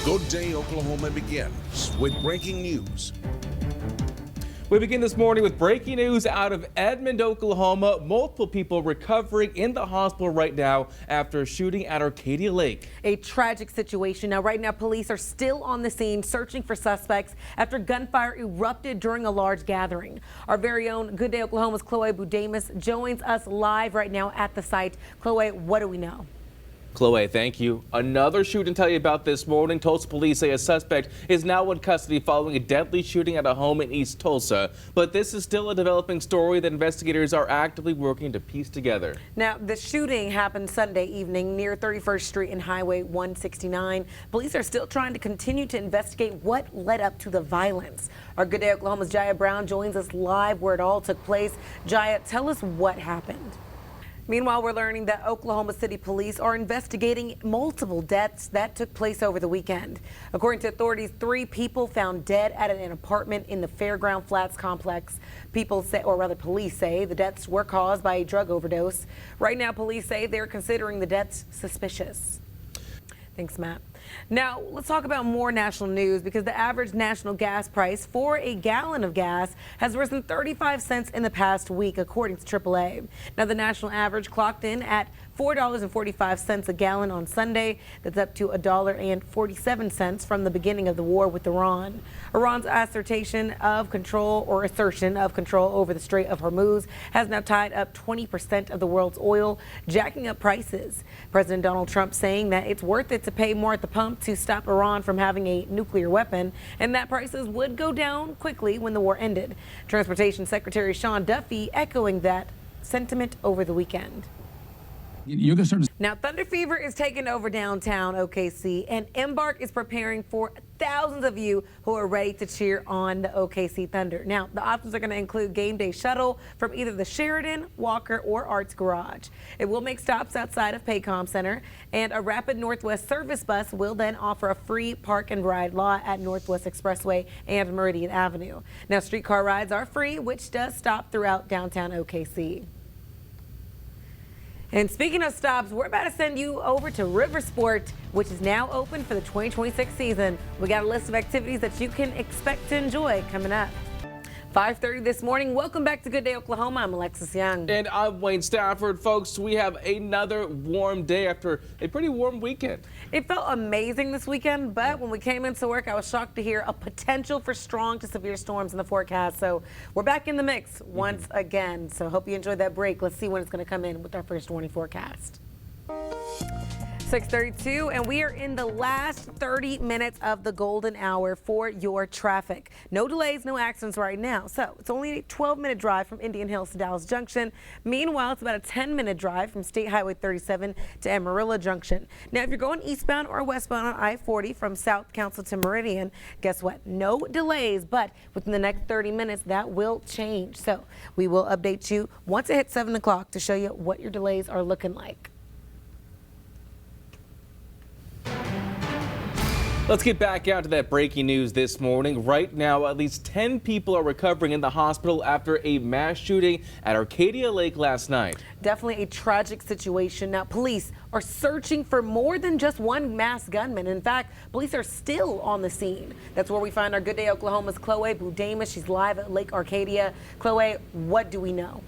Good Day Oklahoma begins with breaking news. We begin this morning with breaking news out of Edmond, Oklahoma. Multiple people recovering in the hospital right now after a shooting at Arcadia Lake. A tragic situation. Now, right now, police are still on the scene searching for suspects after gunfire erupted during a large gathering. Our very own Good Day Oklahoma's Chloe Budamus joins us live right now at the site. Chloe, what do we know? Chloe, thank you. Another shooting to tell you about this morning. Tulsa police say a suspect is now in custody following a deadly shooting at a home in East Tulsa. But this is still a developing story that investigators are actively working to piece together. Now, the shooting happened Sunday evening near 31st Street and Highway 169. Police are still trying to continue to investigate what led up to the violence. Our Good Day Oklahoma's Jaya Brown joins us live where it all took place. Jaya, tell us what happened. Meanwhile, we're learning that Oklahoma City police are investigating multiple deaths that took place over the weekend. According to authorities, 3 people found dead at an apartment in the Fairground Flats complex. Police say the deaths were caused by a drug overdose. Right now, police say they're considering the deaths suspicious. Thanks, Matt. Now, let's talk about more national news because the average national gas price for a gallon of gas has risen 35 cents in the past week, according to AAA. Now, the national average clocked in at $4.45 a gallon on Sunday. That's up to $1.47 from the beginning of the war with Iran. Iran's assertion of control over the Strait of Hormuz has now tied up 20% of the world's oil, jacking up prices. President Donald Trump saying that it's worth it to pay more at the pump to stop Iran from having a nuclear weapon, and that prices would go down quickly when the war ended. Transportation Secretary Sean Duffy echoing that sentiment over the weekend. Your concern is now, Thunder Fever is taking over downtown OKC, and Embark is preparing for thousands of you who are ready to cheer on the OKC Thunder. Now, the options are going to include game day shuttle from either the Sheridan, Walker, or Arts Garage. It will make stops outside of Paycom Center, and a Rapid Northwest service bus will then offer a free park and ride lot at Northwest Expressway and Meridian Avenue. Now, streetcar rides are free, which does stop throughout downtown OKC. And speaking of stops, we're about to send you over to River Sport, which is now open for the 2026 season. We got a list of activities that you can expect to enjoy coming up. 5:30 this morning. Welcome back to Good Day Oklahoma. I'm Alexis Young. And I'm Wayne Stafford. Folks, we have another warm day after a pretty warm weekend. It felt amazing this weekend, but when we came into work, I was shocked to hear a potential for strong to severe storms in the forecast. So we're back in the mix once again. So hope you enjoyed that break. Let's see when it's going to come in with our first warning forecast. 6:32, and we are in the last 30 minutes of the golden hour for your traffic. No delays, no accidents right now. So it's only a 12-minute drive from Indian Hills to Dallas Junction. Meanwhile, it's about a 10-minute drive from State Highway 37 to Amarillo Junction. Now, if you're going eastbound or westbound on I-40 from South Council to Meridian, guess what? No delays, but within the next 30 minutes, that will change. So we will update you once it hits 7 o'clock to show you what your delays are looking like. Let's get back out to that breaking news this morning. Right now, at least 10 people are recovering in the hospital after a mass shooting at Arcadia Lake last night. Definitely a tragic situation. Now, police are searching for more than just one masked gunman. In fact, police are still on the scene. That's where we find our Good Day Oklahoma's Chloe Budamus. She's live at Lake Arcadia. Chloe, what do we know?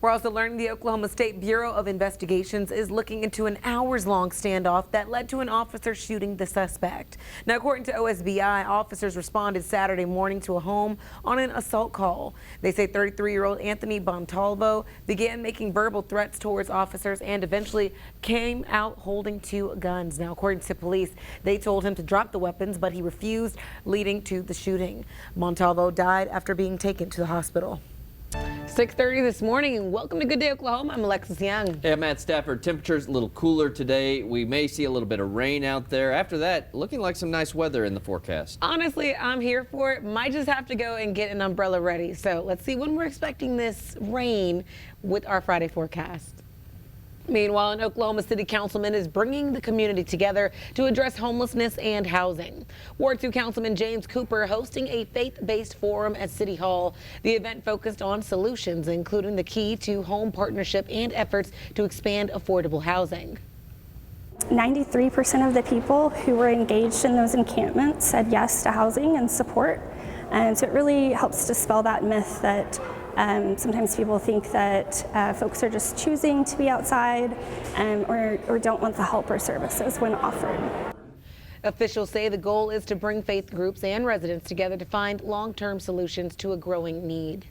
We're also learning the Oklahoma State Bureau of Investigations is looking into an hours-long standoff that led to an officer shooting the suspect. Now, according to OSBI, officers responded Saturday morning to a home on an assault call. They say 33-year-old Anthony Montalvo began making verbal threats towards officers and eventually came out holding 2 guns. Now, according to police, they told him to drop the weapons, but he refused, leading to the shooting. Montalvo died after being taken to the hospital. 6:30 this morning, and welcome to Good Day Oklahoma. I'm Alexis Young. Hey, I'm Matt Stafford. Temperature's a little cooler today. We may see a little bit of rain out there. After that, looking like some nice weather in the forecast. Honestly, I'm here for it. Might just have to go and get an umbrella ready. So let's see when we're expecting this rain with our Friday forecast. Meanwhile, an Oklahoma City councilman is bringing the community together to address homelessness and housing. Ward 2 Councilman James Cooper hosting a faith-based forum at City Hall. The event focused on solutions, including the key to home partnership and efforts to expand affordable housing. 93% of the people who were engaged in those encampments said yes to housing and support. And so it really helps dispel that myth that sometimes people think that folks are just choosing to be outside or don't want the help or services when offered. Officials say the goal is to bring faith groups and residents together to find long-term solutions to a growing need.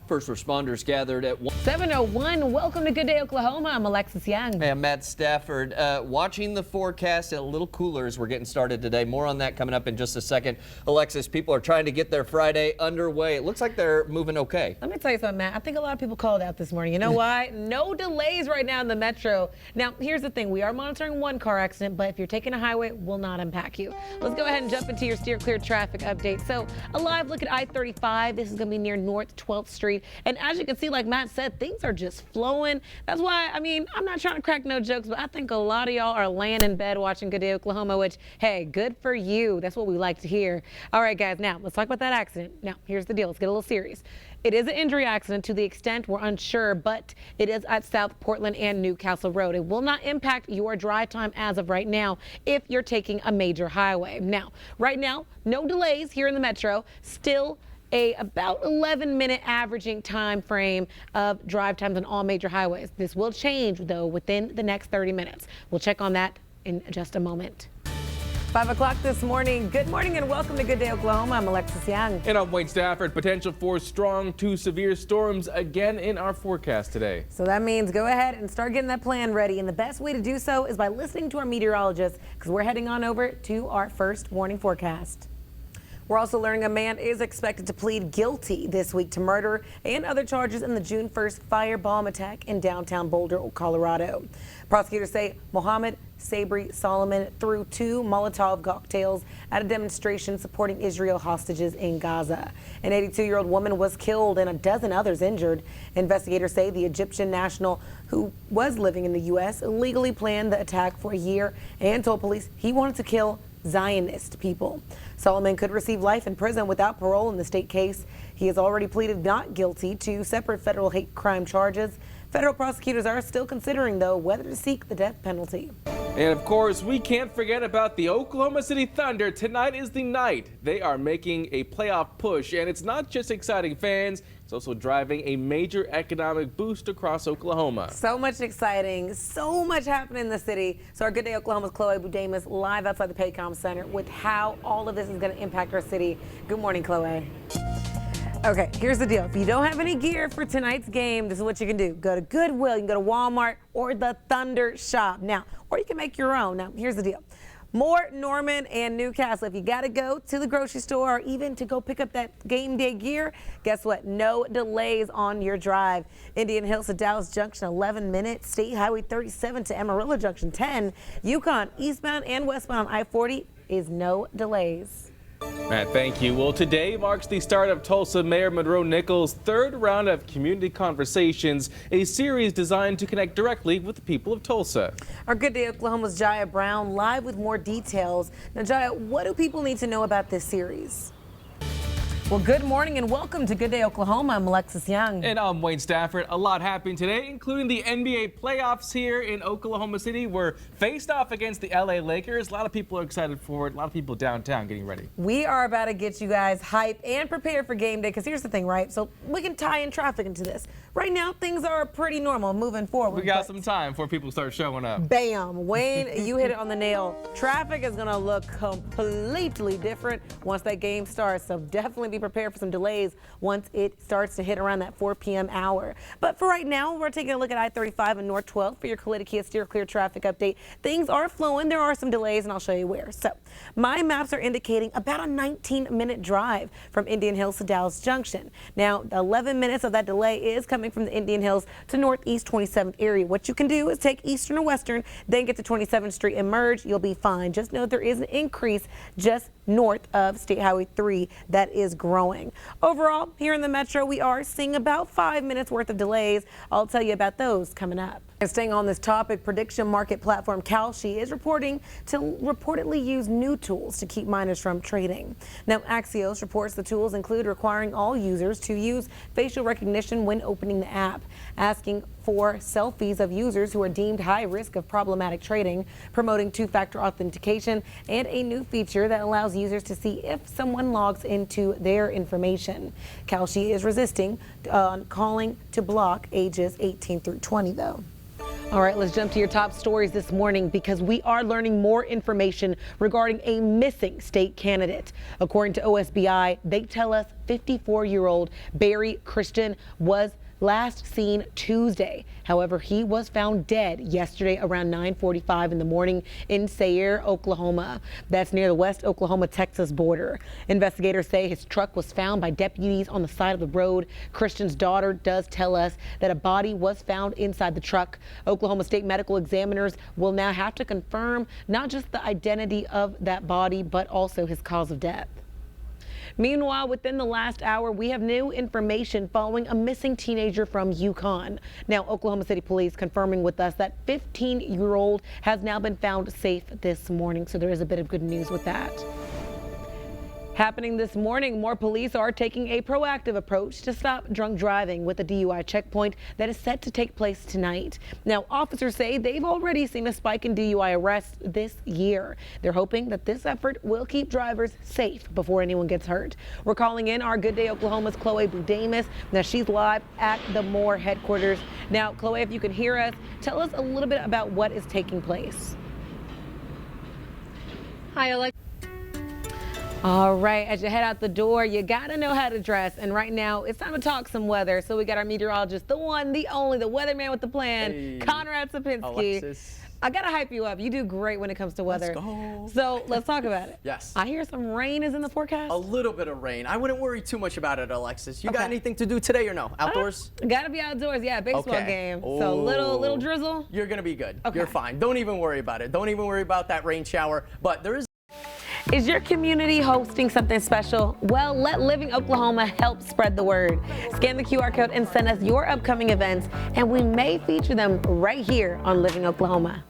First responders gathered at 7:01. Welcome to Good Day Oklahoma. I'm Alexis Young. Hey, I'm Matt Stafford. Watching the forecast, a little cooler as we're getting started today. More on that coming up in just a second. Alexis, people are trying to get their Friday underway. It looks like they're moving okay. Let me tell you something, Matt. I think a lot of people called out this morning. You know why? No delays right now in the metro. Now, here's the thing. We are monitoring one car accident, but if you're taking a highway, it will not impact you. Let's go ahead and jump into your steer clear traffic update. So, a live look at I-35. This is going to be near North 12th Street. And as you can see, like Matt said, things are just flowing. That's why, I'm not trying to crack no jokes, but I think a lot of y'all are laying in bed watching Good Day Oklahoma, which, hey, good for you. That's what we like to hear. All right, guys, now let's talk about that accident. Now, here's the deal. Let's get a little serious. It is an injury accident to the extent we're unsure, but it is at South Portland and Newcastle Road. It will not impact your drive time as of right now if you're taking a major highway. Now, right now, no delays here in the metro. Still about 11-minute averaging time frame of drive times on all major highways. This will change, though, within the next 30 minutes. We'll check on that in just a moment. 5 o'clock this morning. Good morning and welcome to Good Day Oklahoma. I'm Alexis Young. And I'm Wayne Stafford. Potential for strong to severe storms again in our forecast today. So that means go ahead and start getting that plan ready. And the best way to do so is by listening to our meteorologist, because we're heading on over to our first warning forecast. We're also learning a man is expected to plead guilty this week to murder and other charges in the June 1st firebomb attack in downtown Boulder, Colorado. Prosecutors say Mohammed Sabri Solomon threw 2 Molotov cocktails at a demonstration supporting Israel hostages in Gaza. An 82-year-old woman was killed and a dozen others injured. Investigators say the Egyptian national, who was living in the U.S., illegally planned the attack for a year and told police he wanted to kill Zionist people. Solomon could receive life in prison without parole in the state case. He has already pleaded not guilty to separate federal hate crime charges. Federal prosecutors are still considering, though, whether to seek the death penalty. And of course, we can't forget about the Oklahoma City Thunder. Tonight is the night. They are making a playoff push, and it's not just exciting fans. It's also driving a major economic boost across Oklahoma. So much exciting, so much happening in the city. So our Good Day Oklahoma's Chloe Budamus live outside the Paycom Center with how all of this is going to impact our city. Good morning, Chloe. Okay, here's the deal. If you don't have any gear for tonight's game, this is what you can do. Go to Goodwill, you can go to Walmart or the Thunder Shop. Now, or you can make your own. Now, here's the deal. Moore, Norman, and Newcastle. If you got to go to the grocery store or even to go pick up that game day gear, guess what? No delays on your drive. Indian Hills to Dallas Junction, 11 minutes. State Highway 37 to Amarillo Junction, 10. Yukon, eastbound and westbound on I-40 is no delays. Matt, thank you. Well, today marks the start of Tulsa Mayor Monroe Nichols' third round of Community Conversations, a series designed to connect directly with the people of Tulsa. Our Good Day Oklahoma's Jaya Brown live with more details. Now, Jaya, what do people need to know about this series? Well, good morning and welcome to Good Day Oklahoma. I'm Alexis Young. And I'm Wayne Stafford. A lot happening today, including the NBA playoffs here in Oklahoma City. We're faced off against the LA Lakers. A lot of people are excited for it. A lot of people downtown getting ready. We are about to get you guys hyped and prepared for game day, because here's the thing, right? So we can tie in traffic into this. Right now, things are pretty normal moving forward. We got some time before people start showing up. Bam. Wayne, you hit it on the nail. Traffic is going to look completely different once that game starts. So definitely be prepared for some delays once it starts to hit around that 4 p.m. hour. But for right now, we're taking a look at I-35 and North 12 for your Kalita Kia Steer Clear traffic update. Things are flowing. There are some delays, and I'll show you where. So my maps are indicating about a 19-minute drive from Indian Hills to Dallas Junction. Now, 11 minutes of that delay is coming from the Indian Hills to Northeast 27th area. What you can do is take Eastern or Western, then get to 27th Street and merge. You'll be fine. Just know there is an increase just north of State Highway 3 that is growing. Overall, here in the metro, we are seeing about 5 minutes worth of delays. I'll tell you about those coming up. And staying on this topic, prediction market platform Kalshi is reporting to reportedly use new tools to keep miners from trading. Now, Axios reports the tools include requiring all users to use facial recognition when opening the app, asking for selfies of users who are deemed high risk of problematic trading, promoting two-factor authentication, and a new feature that allows users to see if someone logs into their information. Kalshi is resisting calling to block ages 18 through 20, though. All right, let's jump to your top stories this morning because we are learning more information regarding a missing state candidate. According to OSBI, they tell us 54-year-old Barry Christian was last seen Tuesday. However, he was found dead yesterday around 9:45 in the morning in Sayre, Oklahoma. That's near the West Oklahoma-Texas border. Investigators say his truck was found by deputies on the side of the road. Christian's daughter does tell us that a body was found inside the truck. Oklahoma State medical examiners will now have to confirm not just the identity of that body, but also his cause of death. Meanwhile, within the last hour, we have new information following a missing teenager from Yukon. Now, Oklahoma City Police confirming with us that 15-year-old has now been found safe this morning. So there is a bit of good news with that. Happening this morning, more police are taking a proactive approach to stop drunk driving with a DUI checkpoint that is set to take place tonight. Now, officers say they've already seen a spike in DUI arrests this year. They're hoping that this effort will keep drivers safe before anyone gets hurt. We're calling in our Good Day Oklahoma's Chloe Budamus. Now, she's live at the Moore headquarters. Now, Chloe, if you can hear us, tell us a little bit about what is taking place. Hi, Alexa. All right, as you head out the door, you gotta know how to dress. And right now, it's time to talk some weather. So we got our meteorologist, the one, the only, the weatherman with the plan, Conrad Sapinski. Alexis. I gotta hype you up. You do great when it comes to weather. Let's go. So let's talk about it. Yes. I hear some rain is in the forecast. A little bit of rain. I wouldn't worry too much about it, Alexis. You got Okay. anything to do today or no? Outdoors? Gotta be outdoors. Yeah, baseball Okay. game. So little Ooh. drizzle. You're gonna be good. Okay. You're fine. Don't even worry about it. Don't even worry about that rain shower. But there is. Is your community hosting something special? Well, let Living Oklahoma help spread the word. Scan the QR code and send us your upcoming events, and we may feature them right here on Living Oklahoma.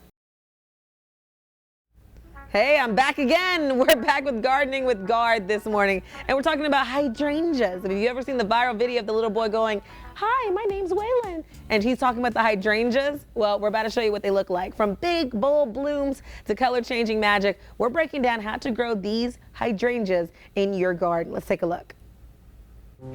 Hey, I'm back again. We're back with Gardening with Gard this morning, and we're talking about hydrangeas. Have you ever seen the viral video of the little boy going, "Hi, my name's Waylon," and he's talking about the hydrangeas? Well, we're about to show you what they look like. From big, bold blooms to color-changing magic, we're breaking down how to grow these hydrangeas in your garden. Let's take a look.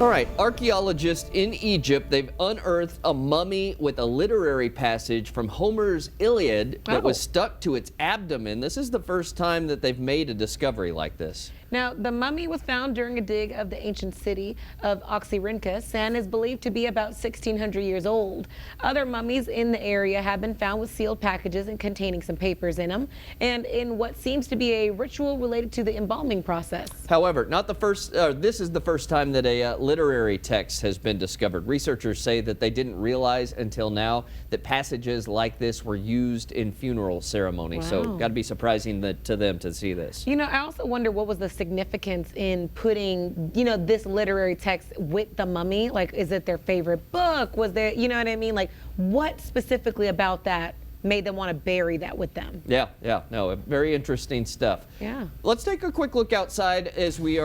All right, archaeologists in Egypt, they've unearthed a mummy with a literary passage from Homer's Iliad that was stuck to its abdomen. This is the first time that they've made a discovery like this. Now, the mummy was found during a dig of the ancient city of Oxyrhynchus and is believed to be about 1,600 years old. Other mummies in the area have been found with sealed packages and containing some papers in them, and in what seems to be a ritual related to the embalming process. However, not the first. This is the first time that a literary text has been discovered. Researchers say that they didn't realize until now that passages like this were used in funeral ceremonies. So, got to be surprising to them to see this. You know, I also wonder what was the significance in putting, you know, this literary text with the mummy. Like, is it their favorite book? Was there, you know what I mean? Like, what specifically about that made them want to bury that with them? Yeah, no, very interesting stuff. Yeah. Let's take a quick look outside as we are